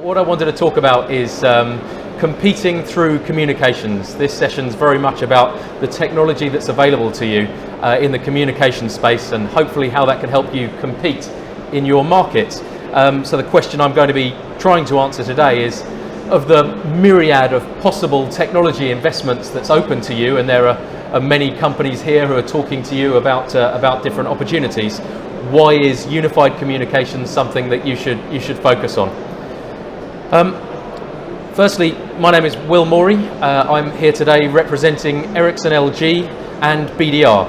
What I wanted to talk about is competing through communications. This session's very much about the technology that's available to you in the communication space and hopefully how that can help you compete in your market. So the question I'm going to be trying to answer today is, of the myriad of possible technology investments that's open to you, and there are many companies here who are talking to you about different opportunities, why is unified communications something that you should focus on? Firstly, my name is Will Morey. I'm here today representing Ericsson LG and BDR.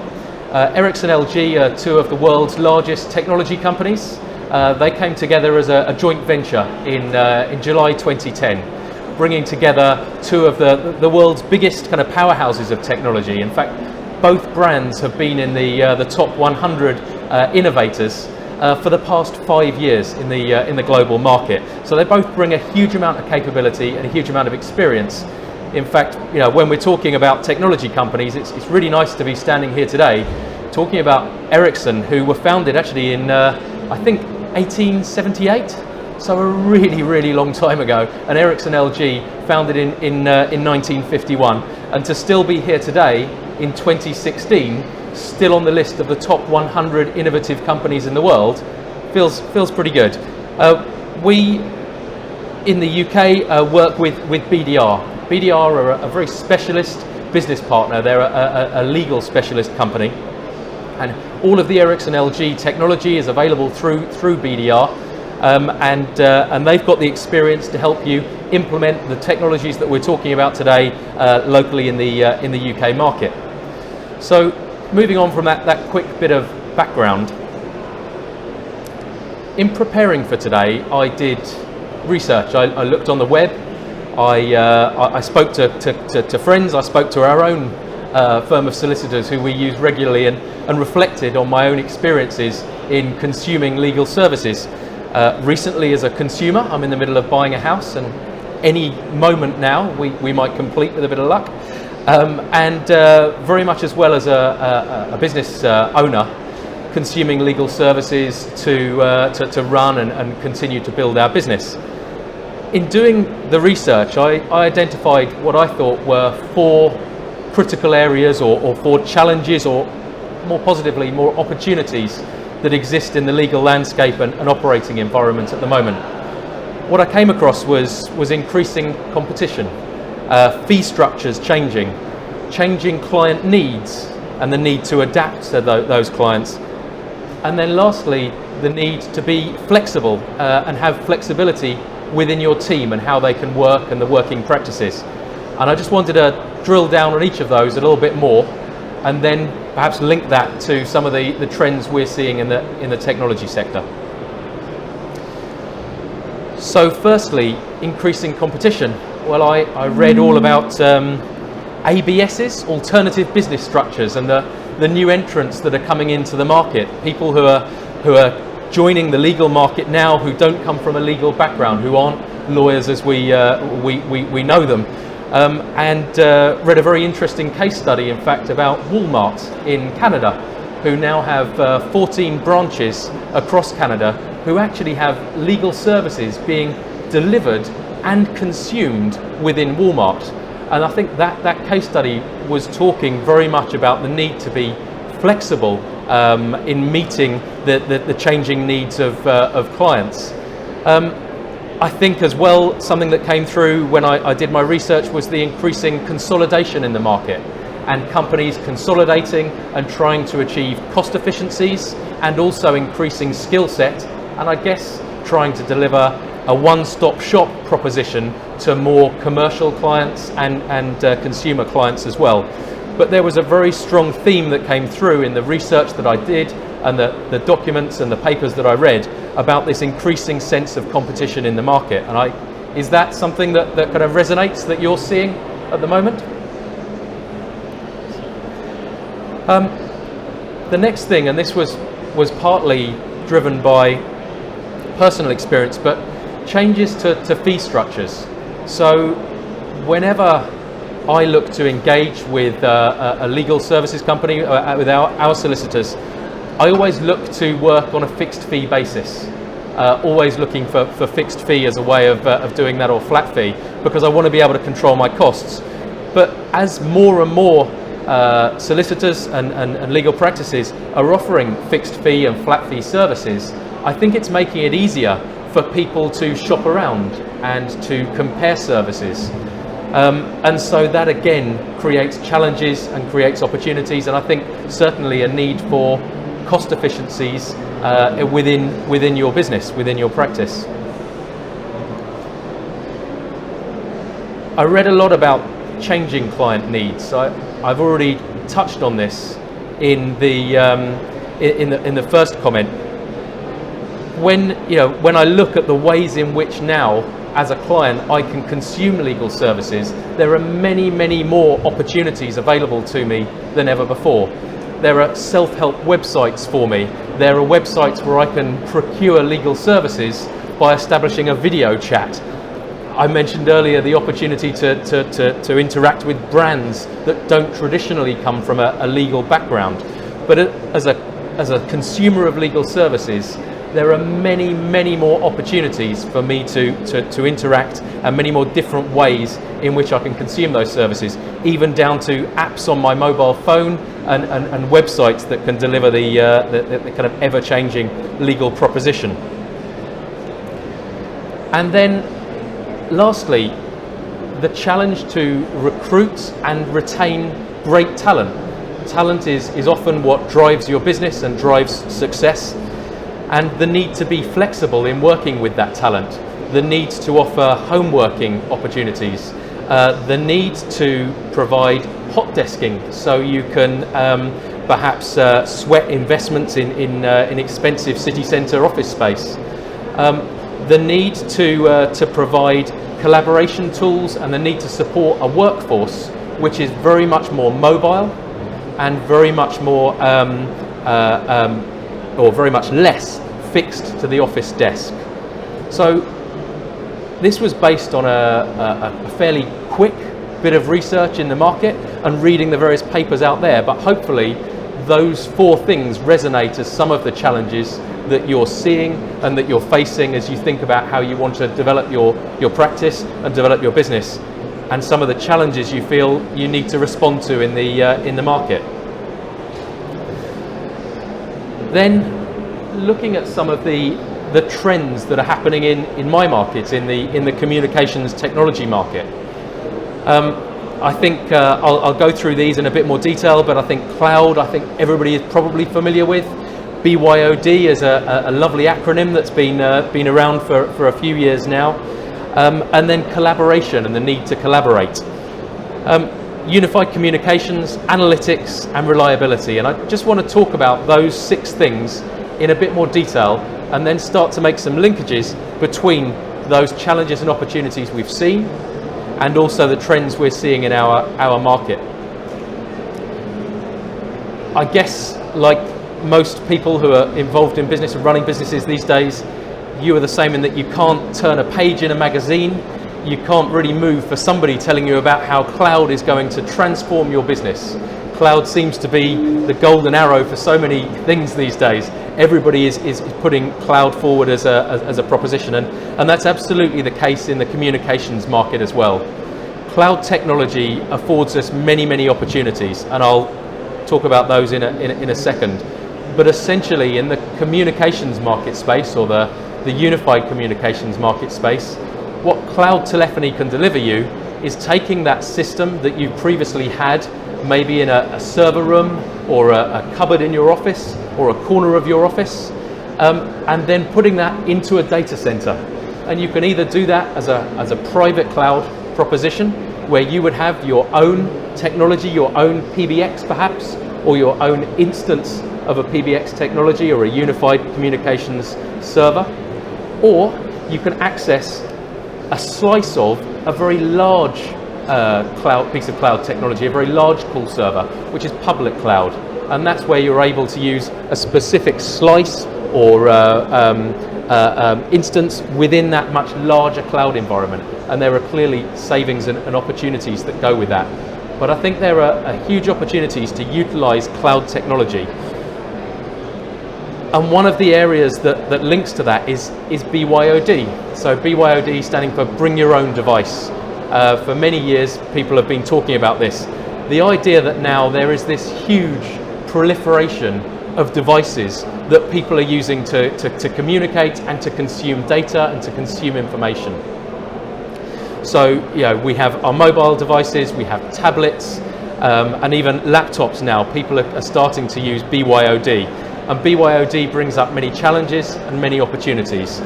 Ericsson LG are two of the world's largest technology companies. They came together as a joint venture in July 2010, bringing together two of the world's biggest kind of powerhouses of technology. In fact, both brands have been in the top 100 innovators for the past 5 years in the global market. So they both bring a huge amount of capability and a huge amount of experience. In fact, when we're talking about technology companies, it's really nice to be standing here today talking about Ericsson, who were founded actually in I think 1878, so a really long time ago, and Ericsson LG founded in 1951, and to still be here today in 2016, still on the list of the top 100 innovative companies in the world, feels pretty good. We in the UK work with BDR. BDR are a very specialist business partner. They're a legal specialist company, and all of the Ericsson LG technology is available through BDR, and they've got the experience to help you implement the technologies that we're talking about today locally in the UK market. So, moving on from that quick bit of background, in preparing for today, I did research. I looked on the web. I spoke to friends. I spoke to our own firm of solicitors who we use regularly, and reflected on my own experiences in consuming legal services. Recently, as a consumer, I'm in the middle of buying a house, and any moment now we might complete with a bit of luck. And very much as well as a business owner, consuming legal services to run and continue to build our business. In doing the research, I identified what I thought were 4 critical areas or 4 challenges, or more positively, more opportunities that exist in the legal landscape and operating environment at the moment. What I came across was increasing competition, fee structures changing client needs and the need to adapt to those clients, and then lastly, the need to be flexible and have flexibility within your team and how they can work and the working practices. And I just wanted to drill down on each of those a little bit more, and then perhaps link that to some of the trends we're seeing in the technology sector. So firstly, increasing competition. Well, I read all about ABSs, alternative business structures, and the new entrants that are coming into the market. People who are joining the legal market now, who don't come from a legal background, who aren't lawyers as we know them. And read a very interesting case study, in fact, about Walmart in Canada, who now have 14 branches across Canada, who actually have legal services being delivered and consumed within Walmart. And I think that case study was talking very much about the need to be flexible in meeting the changing needs of clients. I think as well, something that came through when I did my research was the increasing consolidation in the market, and companies consolidating and trying to achieve cost efficiencies, and also increasing skill set, and I guess trying to deliver a one-stop shop proposition to more commercial clients and consumer clients as well. But there was a very strong theme that came through in the research that I did and the documents and the papers that I read about this increasing sense of competition in the market. And is that something that kind of resonates, that you're seeing at the moment? The next thing, and this was partly driven by personal experience, but changes to fee structures. So whenever I look to engage with a legal services company, with our solicitors, I always look to work on a fixed fee basis. always looking for fixed fee as a way of doing that, or flat fee, because I want to be able to control my costs. But as more and more solicitors and legal practices are offering fixed fee and flat fee services, I think it's making it easier for people to shop around and to compare services. And so that again creates challenges and creates opportunities, and I think certainly a need for cost efficiencies within your business, within your practice. I read a lot about changing client needs. I've already touched on this in the first comment. When I look at the ways in which now, as a client, I can consume legal services, there are many more opportunities available to me than ever before. There are self-help websites for me. There are websites where I can procure legal services by establishing a video chat. I mentioned earlier the opportunity to interact with brands that don't traditionally come from a legal background. But as a consumer of legal services, there are many more opportunities for me to interact, and many more different ways in which I can consume those services, even down to apps on my mobile phone and websites that can deliver the kind of ever-changing legal proposition. And then lastly, the challenge to recruit and retain great talent. Talent is often what drives your business and drives success. And the need to be flexible in working with that talent, the need to offer home working opportunities, the need to provide hot desking so you can perhaps sweat investments in expensive city centre office space, the need to provide collaboration tools, and the need to support a workforce which is very much more mobile and very much more or very much less fixed to the office desk. So this was based on a fairly quick bit of research in the market and reading the various papers out there, but hopefully those 4 things resonate as some of the challenges that you're seeing and that you're facing as you think about how you want to develop your practice and develop your business, and some of the challenges you feel you need to respond to in the market. Then looking at some of the trends that are happening in my market, in the communications technology market. I think I'll go through these in a bit more detail, but I think cloud, I think everybody is probably familiar with. BYOD is a lovely acronym that's been around for a few years now. And then collaboration and the need to collaborate. Unified communications, analytics, and reliability. And I just want to talk about those 6 things in a bit more detail, and then start to make some linkages between those challenges and opportunities we've seen, and also the trends we're seeing in our market. I guess, like most people who are involved in business and running businesses these days, you are the same in that you can't turn a page in a magazine, you can't really move for somebody telling you about how cloud is going to transform your business. Cloud seems to be the golden arrow for so many things these days. Everybody is putting cloud forward as a proposition, and that's absolutely the case in the communications market as well. Cloud technology affords us many opportunities, and I'll talk about those in a second. But essentially, in the communications market space, or the unified communications market space, what cloud telephony can deliver you is taking that system that you previously had, maybe in a server room or a cupboard in your office or a corner of your office, and then putting that into a data center. And you can either do that as a private cloud proposition, where you would have your own technology, your own PBX perhaps, or your own instance of a PBX technology or a unified communications server, or you can access a slice of a very large piece of cloud technology, a very large call server, which is public cloud, and that's where you're able to use a specific slice or instance within that much larger cloud environment, and there are clearly savings and opportunities that go with that. But I think there are huge opportunities to utilize cloud technology. And one of the areas that links to that is BYOD. So BYOD standing for Bring Your Own Device. For many years, people have been talking about this. The idea that now there is this huge proliferation of devices that people are using to communicate and to consume data and to consume information. So, we have our mobile devices, we have tablets, and even laptops now. People are starting to use BYOD. And BYOD brings up many challenges and many opportunities.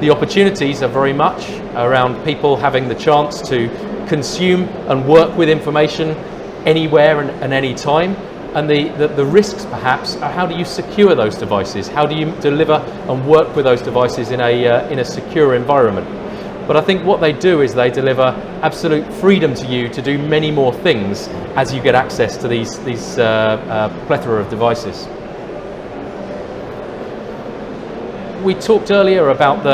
The opportunities are very much around people having the chance to consume and work with information anywhere and any time. And the risks perhaps are, how do you secure those devices? How do you deliver and work with those devices in a secure environment? But I think what they do is they deliver absolute freedom to you to do many more things as you get access to these plethora of devices. We talked earlier about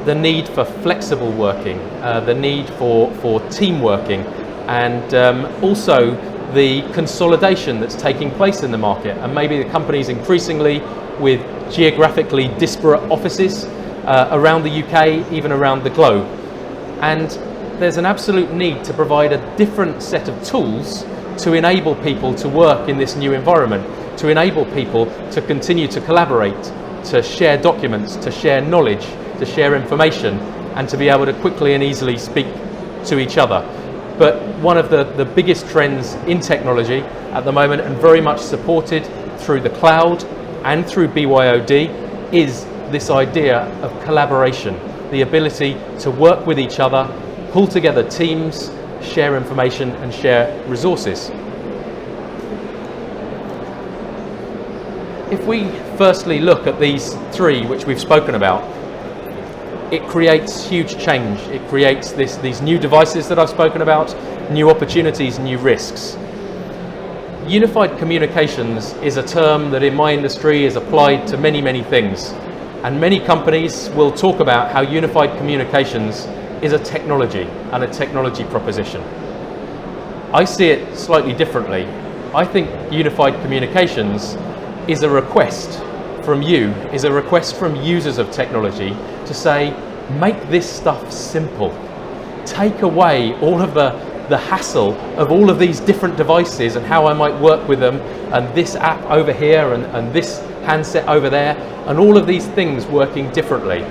the need for flexible working, the need for team working, and also the consolidation that's taking place in the market. And maybe the companies increasingly with geographically disparate offices around the UK, even around the globe. And there's an absolute need to provide a different set of tools to enable people to work in this new environment, to enable people to continue to collaborate, to share documents, to share knowledge, to share information, and to be able to quickly and easily speak to each other. But one of the biggest trends in technology at the moment, and very much supported through the cloud and through BYOD, is this idea of collaboration, the ability to work with each other, pull together teams, share information and share resources. If we firstly look at these three which we've spoken about, it creates huge change. It creates these new devices that I've spoken about, new opportunities, new risks. Unified communications is a term that in my industry is applied to many, many things. And many companies will talk about how unified communications is a technology and a technology proposition. I see it slightly differently. I think unified communications is a request from you, is a request from users of technology to say, make this stuff simple. Take away all of the hassle of all of these different devices and how I might work with them, and this app over here and this handset over there, and all of these things working differently.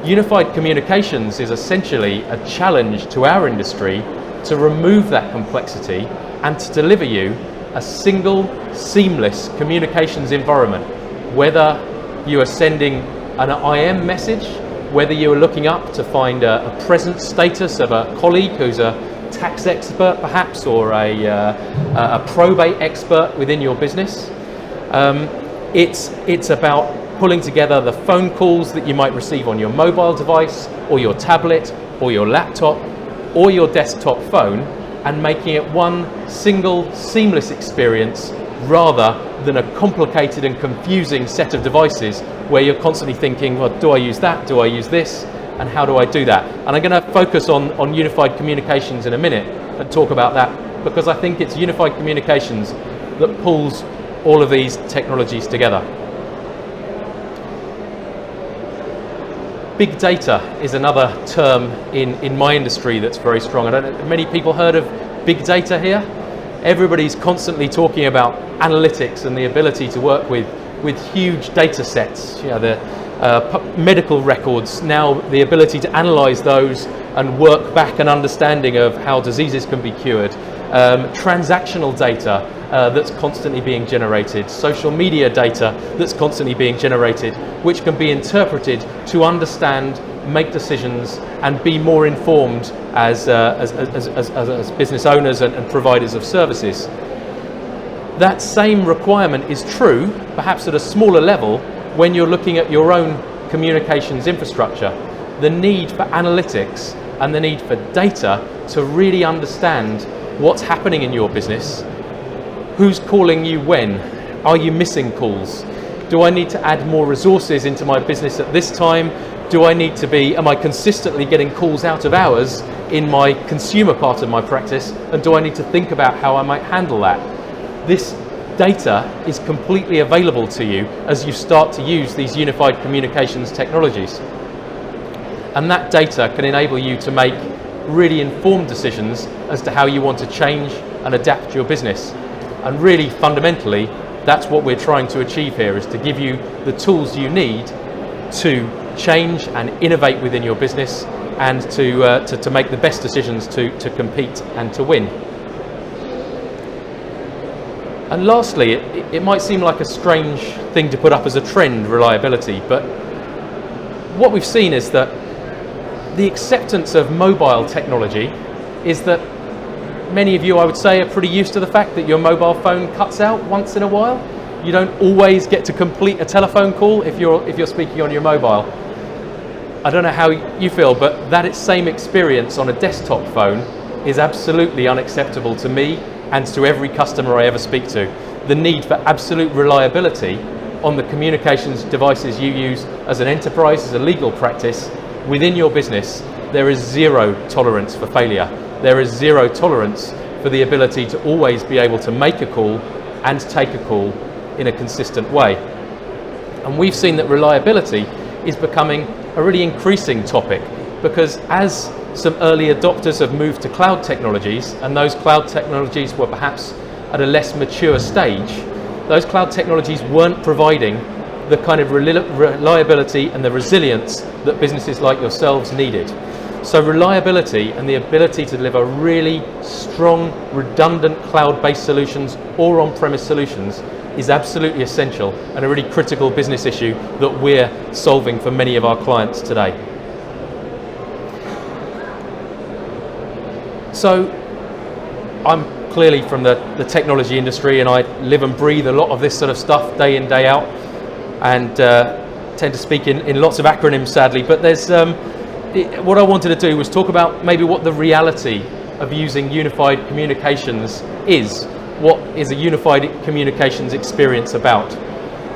Unified communications is essentially a challenge to our industry to remove that complexity and to deliver you a single, seamless communications environment. Whether you are sending an IM message, whether you are looking up to find a present status of a colleague who's a tax expert perhaps, or a probate expert within your business. It's about pulling together the phone calls that you might receive on your mobile device or your tablet or your laptop or your desktop phone, and making it one single seamless experience rather than a complicated and confusing set of devices where you're constantly thinking, well, do I use that? Do I use this? And how do I do that? And I'm going to focus on unified communications in a minute and talk about that, because I think it's unified communications that pulls all of these technologies together. Big data is another term in my industry that's very strong. I don't know, many people heard of big data here? Everybody's constantly talking about analytics and the ability to work with huge data sets. The medical records, now the ability to analyze those and work back an understanding of how diseases can be cured. Transactional data that's constantly being generated, social media data that's constantly being generated, which can be interpreted to understand, make decisions, and be more informed as business owners and providers of services. That same requirement is true, perhaps at a smaller level, when you're looking at your own communications infrastructure. The need for analytics and the need for data to really understand what's happening in your business. Who's calling you when? Are you missing calls? Do I need to add more resources into my business at this time? Am I consistently getting calls out of hours in my consumer part of my practice? And do I need to think about how I might handle that? This data is completely available to you as you start to use these unified communications technologies. And that data can enable you to make really informed decisions as to how you want to change and adapt your business. And really fundamentally, that's what we're trying to achieve here, is to give you the tools you need to change and innovate within your business and to make the best decisions to compete and to win. And lastly, it might seem like a strange thing to put up as a trend, reliability, but what we've seen is that the acceptance of mobile technology is that many of you, I would say, are pretty used to the fact that your mobile phone cuts out once in a while. You don't always get to complete a telephone call if you're speaking on your mobile. I don't know how you feel, but that same experience on a desktop phone is absolutely unacceptable to me and to every customer I ever speak to. The need for absolute reliability on the communications devices you use as an enterprise, as a legal practice, within your business, there is zero tolerance for failure. There is zero tolerance for the ability to always be able to make a call and take a call in a consistent way. And we've seen that reliability is becoming a really increasing topic, because as some early adopters have moved to cloud technologies, and those cloud technologies were perhaps at a less mature stage, those cloud technologies weren't providing the kind of reliability and the resilience that businesses like yourselves needed. So reliability and the ability to deliver really strong, redundant cloud-based solutions or on-premise solutions is absolutely essential and a really critical business issue that we're solving for many of our clients today. So I'm clearly from the technology industry, and I live and breathe a lot of this sort of stuff day in, day out, and tend to speak in lots of acronyms, sadly, but there's what I wanted to do was talk about maybe what the reality of using unified communications is. What is a unified communications experience about?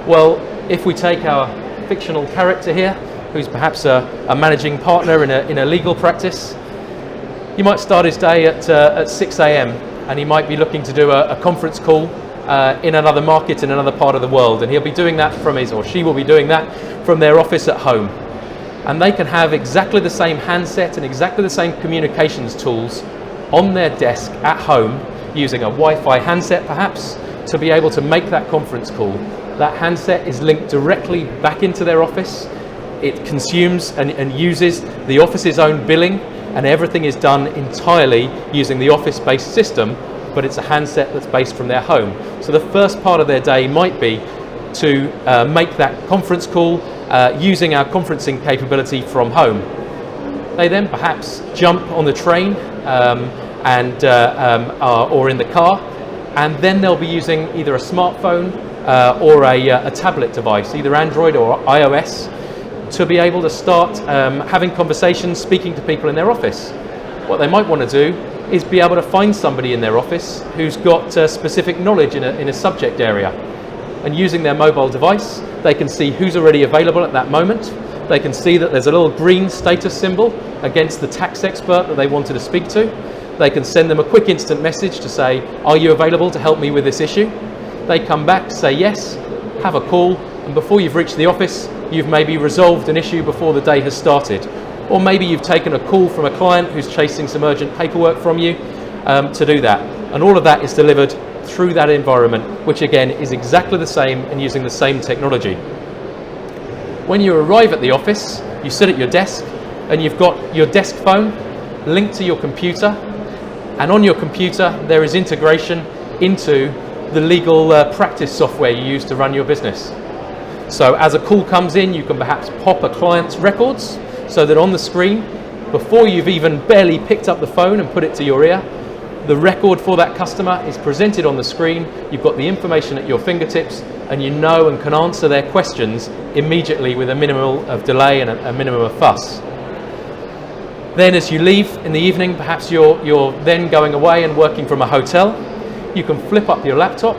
Well, if we take our fictional character here, who's perhaps a managing partner in a legal practice, he might start his day at 6 a.m. and he might be looking to do a conference call in another market in another part of the world, and he'll be doing that from or she will be doing that from their office at home. And they can have exactly the same handset and exactly the same communications tools on their desk at home, using a Wi-Fi handset perhaps, to be able to make that conference call. That handset is linked directly back into their office. It consumes and uses the office's own billing, and everything is done entirely using the office-based system, but it's a handset that's based from their home. So the first part of their day might be to make that conference call using our conferencing capability from home. They then perhaps jump on the train or in the car, and then they'll be using either a smartphone or a tablet device, either Android or iOS, to be able to start having conversations, speaking to people in their office. What they might want to do is be able to find somebody in their office who's got specific knowledge in a subject area. And using their mobile device, they can see who's already available at that moment. They can see that there's a little green status symbol against the tax expert that they wanted to speak to. They can send them a quick instant message to say, are you available to help me with this issue? They come back, say yes, have a call, and before you've reached the office, you've maybe resolved an issue before the day has started. Or maybe you've taken a call from a client who's chasing some urgent paperwork from you to do that. And all of that is delivered through that environment, which again is exactly the same and using the same technology. When you arrive at the office, you sit at your desk and you've got your desk phone linked to your computer, and on your computer there is integration into the legal practice software you use to run your business. So as a call comes in, you can perhaps pop a client's records so that on the screen, before you've even barely picked up the phone and put it to your ear, the record for that customer is presented on the screen. You've got the information at your fingertips, and you know and can answer their questions immediately with a minimum of delay and a minimum of fuss. Then as you leave in the evening, perhaps you're then going away and working from a hotel, you can flip up your laptop,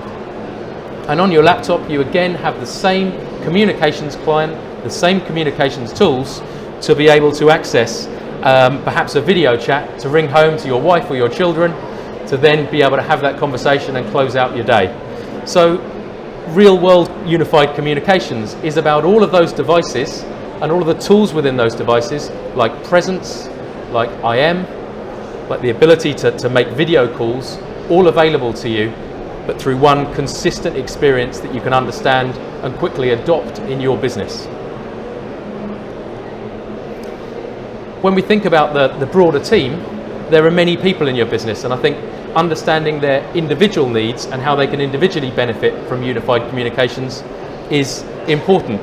and on your laptop you again have the same communications client, the same communications tools to be able to access perhaps a video chat to ring home to your wife or your children, to then be able to have that conversation and close out your day. So real world unified communications is about all of those devices and all of the tools within those devices, like presence, like IM, like the ability to make video calls, all available to you, but through one consistent experience that you can understand and quickly adopt in your business. When we think about the broader team, there are many people in your business, and I think understanding their individual needs and how they can individually benefit from unified communications is important.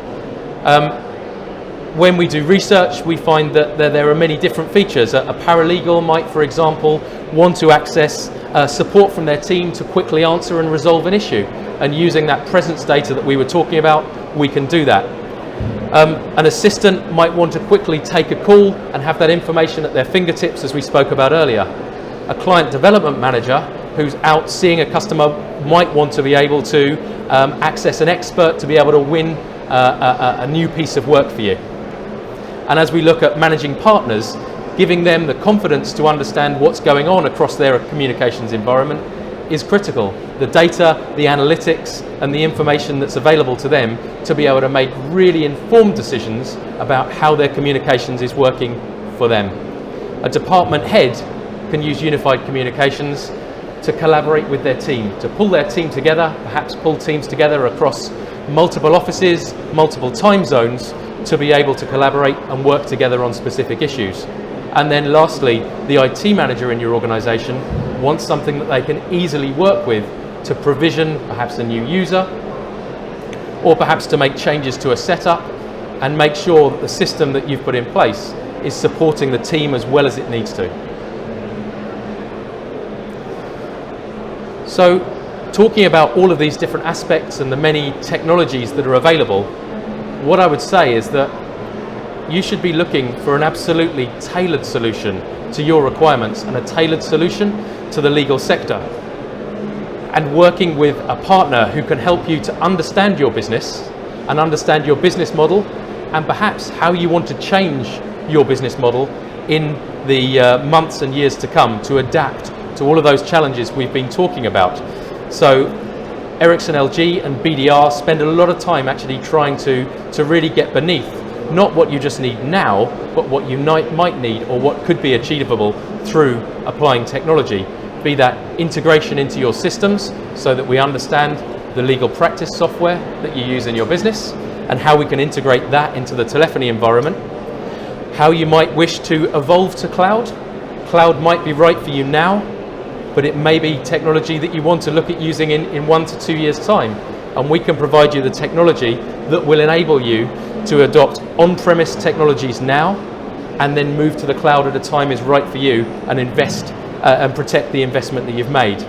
When we do research, we find that there are many different features. A paralegal might, for example, want to access support from their team to quickly answer and resolve an issue. And using that presence data that we were talking about, we can do that. An assistant might want to quickly take a call and have that information at their fingertips, as we spoke about earlier. A client development manager who's out seeing a customer might want to be able to access an expert to be able to win a new piece of work for you. And as we look at managing partners, giving them the confidence to understand what's going on across their communications environment is critical. The data, the analytics, and the information that's available to them to be able to make really informed decisions about how their communications is working for them. A department head can use unified communications to collaborate with their team, to pull their team together, perhaps pull teams together across multiple offices, multiple time zones, to be able to collaborate and work together on specific issues. And then lastly, the IT manager in your organization wants something that they can easily work with to provision perhaps a new user, or perhaps to make changes to a setup and make sure that the system that you've put in place is supporting the team as well as it needs to. So, talking about all of these different aspects and the many technologies that are available, what I would say is that you should be looking for an absolutely tailored solution to your requirements and a tailored solution to the legal sector. And working with a partner who can help you to understand your business and understand your business model, and perhaps how you want to change your business model in the months and years to come to adapt to all of those challenges we've been talking about. So Ericsson LG and BDR spend a lot of time actually trying to really get beneath not what you just need now, but what you might need or what could be achievable through applying technology. Be that integration into your systems so that we understand the legal practice software that you use in your business and how we can integrate that into the telephony environment. How you might wish to evolve to cloud. Cloud might be right for you now, but it may be technology that you want to look at using in 1 to 2 years' time. And we can provide you the technology that will enable you to adopt on-premise technologies now and then move to the cloud at a time is right for you and invest and protect the investment that you've made.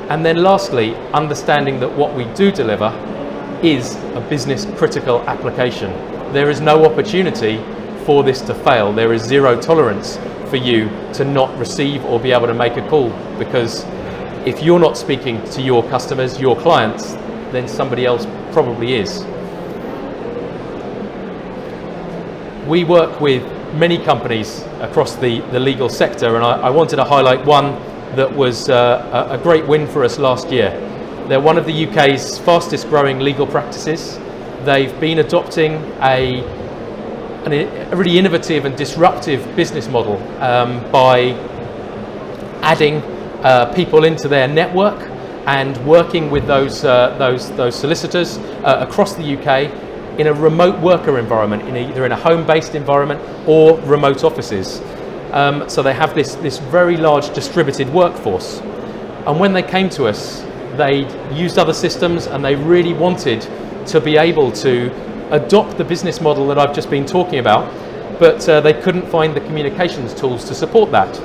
And then lastly, understanding that what we do deliver is a business critical application. There is no opportunity for this to fail. There is zero tolerance for you to not receive or be able to make a call, because if you're not speaking to your customers, your clients, then somebody else probably is. We work with many companies across the legal sector, and I wanted to highlight one that was a great win for us last year. They're one of the UK's fastest growing legal practices. They've been adopting a really innovative and disruptive business model by adding people into their network and working with those solicitors across the UK in a remote worker environment, either in a home-based environment or remote offices. So they have this very large distributed workforce. And when they came to us, they used other systems and they really wanted to be able to adopt the business model that I've just been talking about, but they couldn't find the communications tools to support that.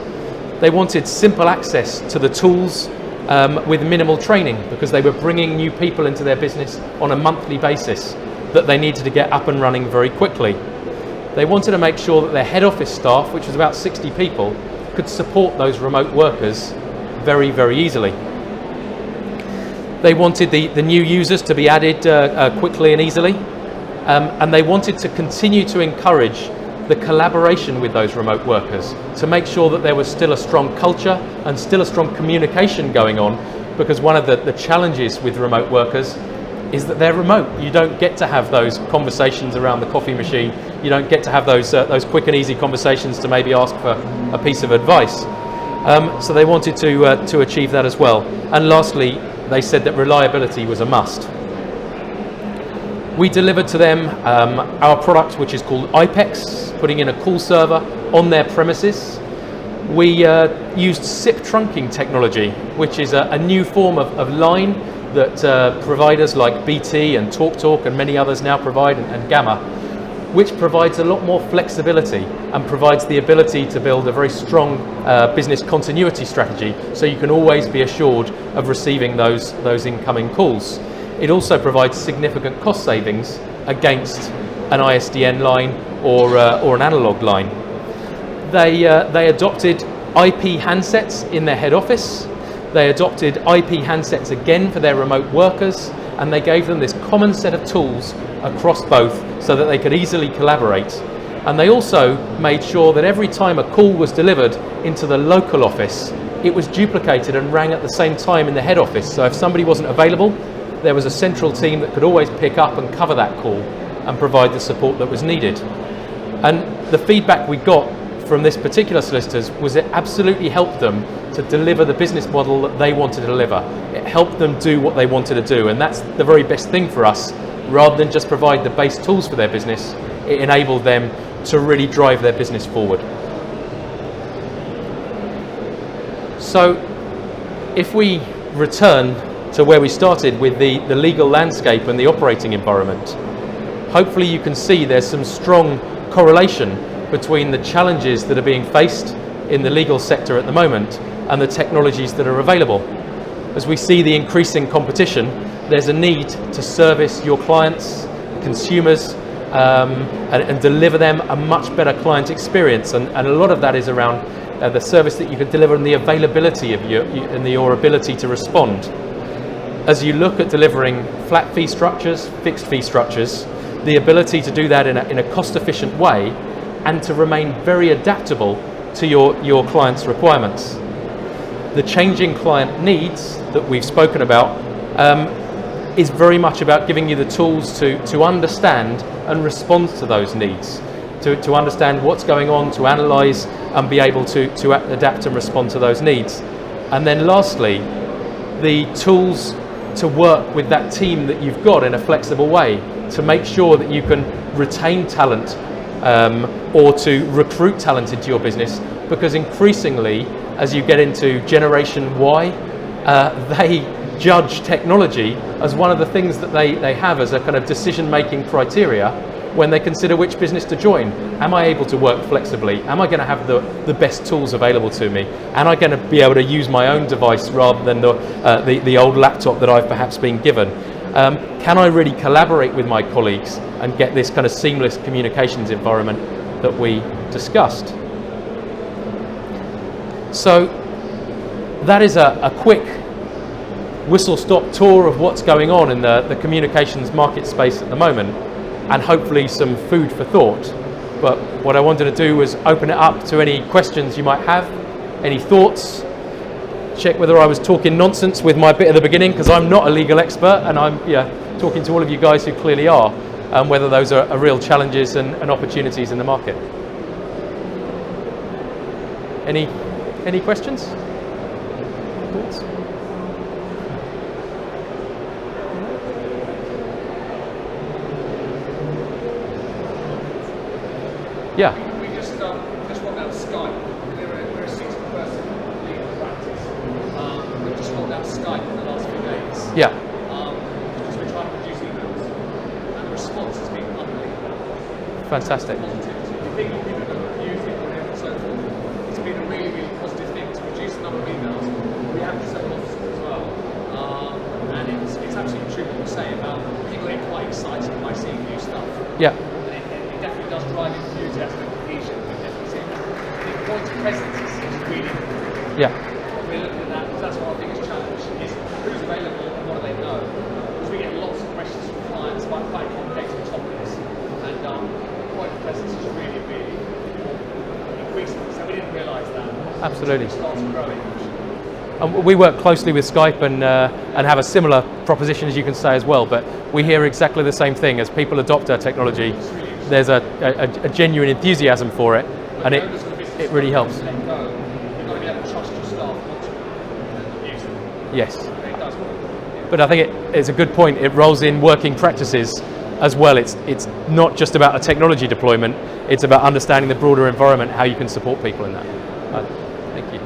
They wanted simple access to the tools with minimal training, because they were bringing new people into their business on a monthly basis that they needed to get up and running very quickly. They wanted to make sure that their head office staff, which was about 60 people, could support those remote workers very, very easily. They wanted the new users to be added quickly and easily, and they wanted to continue to encourage the collaboration with those remote workers to make sure that there was still a strong culture and still a strong communication going on because one of the challenges with remote workers is that they're remote. You don't get to have those conversations around the coffee machine. You don't get to have those quick and easy conversations to maybe ask for a piece of advice. So they wanted to achieve that as well. And lastly, they said that reliability was a must. We delivered to them our product, which is called IPEX, putting in a call server on their premises. We used SIP trunking technology, which is a new form of line that providers like BT and TalkTalk and many others now provide, and Gamma, which provides a lot more flexibility and provides the ability to build a very strong business continuity strategy, so you can always be assured of receiving those incoming calls. It also provides significant cost savings against an ISDN line or an analog line. They adopted IP handsets in their head office. They adopted IP handsets again for their remote workers, and they gave them this common set of tools across both so that they could easily collaborate. And they also made sure that every time a call was delivered into the local office, it was duplicated and rang at the same time in the head office. So if somebody wasn't available, there was a central team that could always pick up and cover that call and provide the support that was needed. And the feedback we got from this particular solicitors was it absolutely helped them to deliver the business model that they wanted to deliver. It helped them do what they wanted to do, and that's the very best thing for us. Rather than just provide the base tools for their business, it enabled them to really drive their business forward. So if we return to where we started with the legal landscape and the operating environment, hopefully you can see there's some strong correlation between the challenges that are being faced in the legal sector at the moment and the technologies that are available. As we see the increasing competition, there's a need to service your clients, consumers, and deliver them a much better client experience. And a lot of that is around the service that you can deliver and the availability of your ability to respond. As you look at delivering flat fee structures, fixed fee structures, the ability to do that in a cost-efficient way and to remain very adaptable to your client's requirements. The changing client needs that we've spoken about is very much about giving you the tools to understand and respond to those needs, to understand what's going on, to analyse and be able to adapt and respond to those needs. And then lastly, the tools to work with that team that you've got in a flexible way to make sure that you can retain talent or to recruit talent into your business, because increasingly as you get into Generation Y, they judge technology as one of the things that they have as a kind of decision-making criteria when they consider which business to join. Am I able to work flexibly? Am I going to have the best tools available to me? Am I going to be able to use my own device rather than the old laptop that I've perhaps been given? Can I really collaborate with my colleagues and get this kind of seamless communications environment that we discussed? So that is a quick whistle-stop tour of what's going on in the communications market space at the moment, and hopefully some food for thought. But what I wanted to do was open it up to any questions you might have, any thoughts, check whether I was talking nonsense with my bit at the beginning, because I'm not a legal expert and I'm talking to all of you guys who clearly are, and whether those are real challenges and opportunities in the market. Any questions? Thoughts? Yeah. We just rolled out Skype. We're a 60-person legal practice. We've just rolled out Skype in the last few days. Yeah. Because we're trying to reduce emails. And the response has been unbelievable. Fantastic. Positive. You think of people that have used it and so forth. It's been a really, really positive thing to reduce the number of emails. We have to send officers as well. And it's absolutely true what you say about people getting quite excited by seeing new stuff. Yeah. It definitely does drive enthusiasm and cohesion. We definitely see the point of presence is really important. Yeah. We're looking at that because that's our biggest challenge is who's available and what do they know. Because we get lots of questions from clients about quite complex topics, and point of presence is really, really important. Increasing. So we didn't realise that. Absolutely. It starts growing. And we work closely with Skype and have a similar proposition, as you can say, as well. But we hear exactly the same thing. As people adopt our technology, there's a genuine enthusiasm for it, and it really helps. You've got to be able to trust your staff not to use it. Yes. It does work. But I think it's a good point. It rolls in working practices as well. It's not just about a technology deployment. It's about understanding the broader environment, how you can support people in that. Thank you.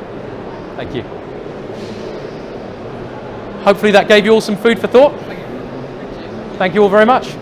Thank you. Hopefully that gave you all some food for thought. Thank you all very much.